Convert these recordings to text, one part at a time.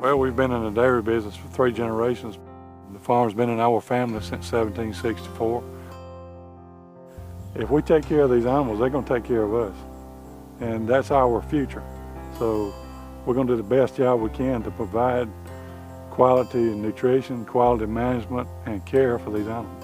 Well, we've been in the dairy business for 3 generations. The farm's been in our family since 1764. If we take care of these animals, they're going to take care of us. And that's our future. So we're going to do the best job we can to provide quality nutrition, quality management, and care for these animals.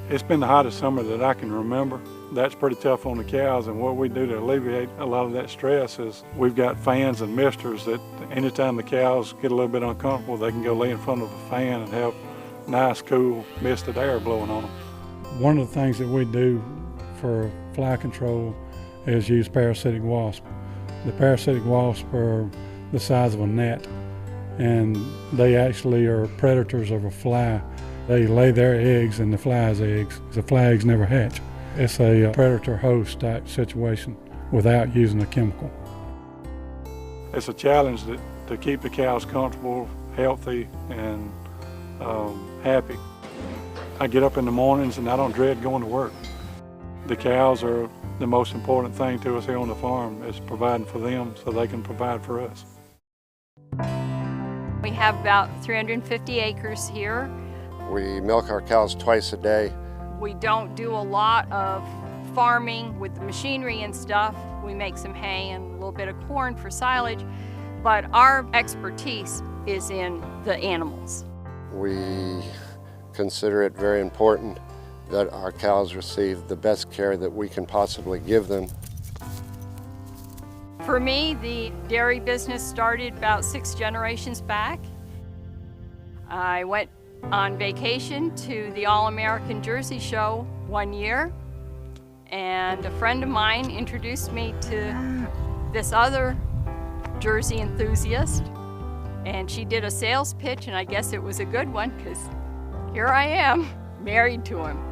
It's been the hottest summer that I can remember. That's pretty tough on the cows, and what we do to alleviate a lot of that stress is we've got fans and misters that anytime the cows get a little bit uncomfortable, they can go lay in front of a fan and have nice, cool, misted air blowing on them. One of the things that we do for fly control is use parasitic wasp. The parasitic wasp are the size of a net, and they actually are predators of a fly. They lay their eggs in the fly's eggs. The fly eggs never hatch. It's a predator-host type situation without using a chemical. It's a challenge to keep the cows comfortable, healthy, and happy. I get up in the mornings and I don't dread going to work. The cows are the most important thing to us here on the farm, is providing for them so they can provide for us. We have about 350 acres here. We milk our cows twice a day. We don't do a lot of farming with the machinery and stuff. We make some hay and a little bit of corn for silage, but our expertise is in the animals. We consider it very important that our cows receive the best care that we can possibly give them. For me, the dairy business started about 6 generations back. I went on vacation to the All-American Jersey Show one year, and a friend of mine introduced me to this other Jersey enthusiast, and she did a sales pitch, and I guess it was a good one, because here I am, married to him.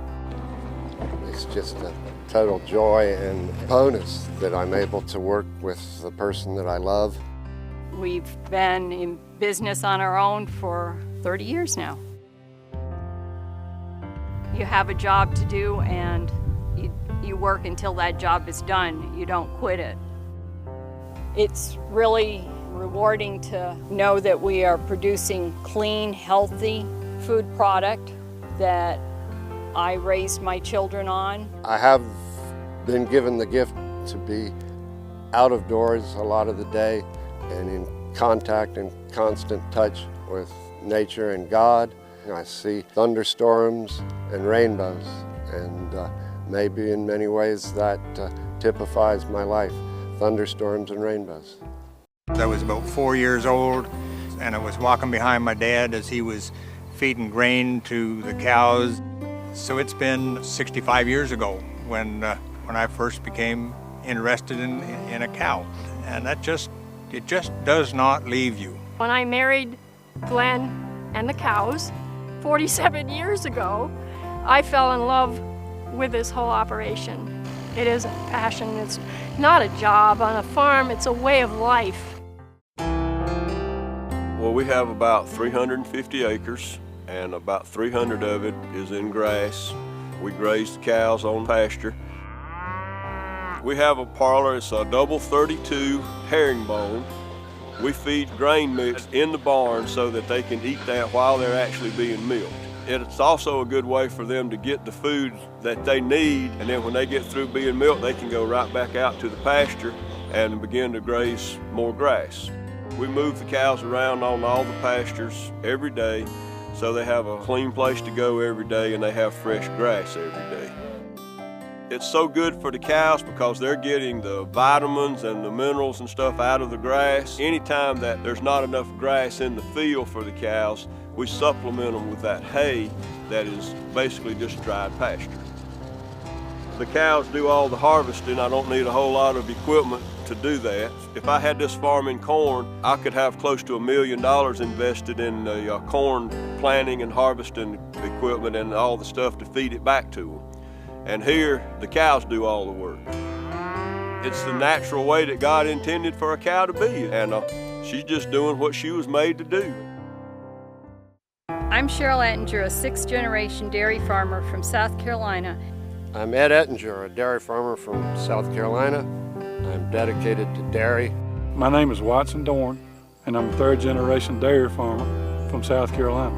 It's just a total joy and bonus that I'm able to work with the person that I love. We've been in business on our own for 30 years now. You have a job to do, and you work until that job is done. You don't quit it. It's really rewarding to know that we are producing clean, healthy food product that I raised my children on. I have been given the gift to be out of doors a lot of the day and in contact and constant touch with nature and God. I see thunderstorms and rainbows, and maybe in many ways that typifies my life, thunderstorms and rainbows. I was about 4 years old, and I was walking behind my dad as he was feeding grain to the cows. So it's been 65 years ago when I first became interested in a cow, and it just does not leave you. When I married Glen and the cows 47 years ago, I fell in love with this whole operation. It is a passion. It's not a job on a farm, it's a way of life. Well, we have about 350 acres, and about 300 of it is in grass. We graze the cows on pasture. We have a parlor. It's a double 32 herringbone. We feed grain mix in the barn so that they can eat that while they're actually being milked. It's also a good way for them to get the food that they need, and then when they get through being milked, they can go right back out to the pasture and begin to graze more grass. We move the cows around on all the pastures every day, so they have a clean place to go every day and they have fresh grass every day. It's so good for the cows because they're getting the vitamins and the minerals and stuff out of the grass. Anytime that there's not enough grass in the field for the cows, we supplement them with that hay that is basically just dried pasture. The cows do all the harvesting. I don't need a whole lot of equipment to do that. If I had this farm in corn, I could have close to $1 million invested in the corn planting and harvesting equipment and all the stuff to feed it back to them. And here, the cows do all the work. It's the natural way that God intended for a cow to be, and she's just doing what she was made to do. I'm Cheryl Ettinger, a 6th-generation dairy farmer from South Carolina. I'm Ed Ettinger, a dairy farmer from South Carolina. I'm dedicated to dairy. My name is Watson Dorn. and I'm a third-generation dairy farmer from South Carolina.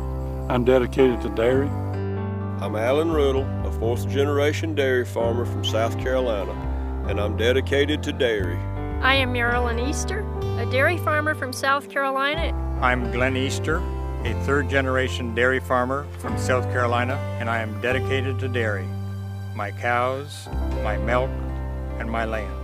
I'm dedicated to dairy. I'm Alan Riddle, a fourth-generation dairy farmer from South Carolina, and I'm dedicated to dairy. I am Marilyn Easter, a dairy farmer from South Carolina. I'm Glen Easter, a third-generation dairy farmer from South Carolina, and I am dedicated to dairy, my cows, my milk, and my land.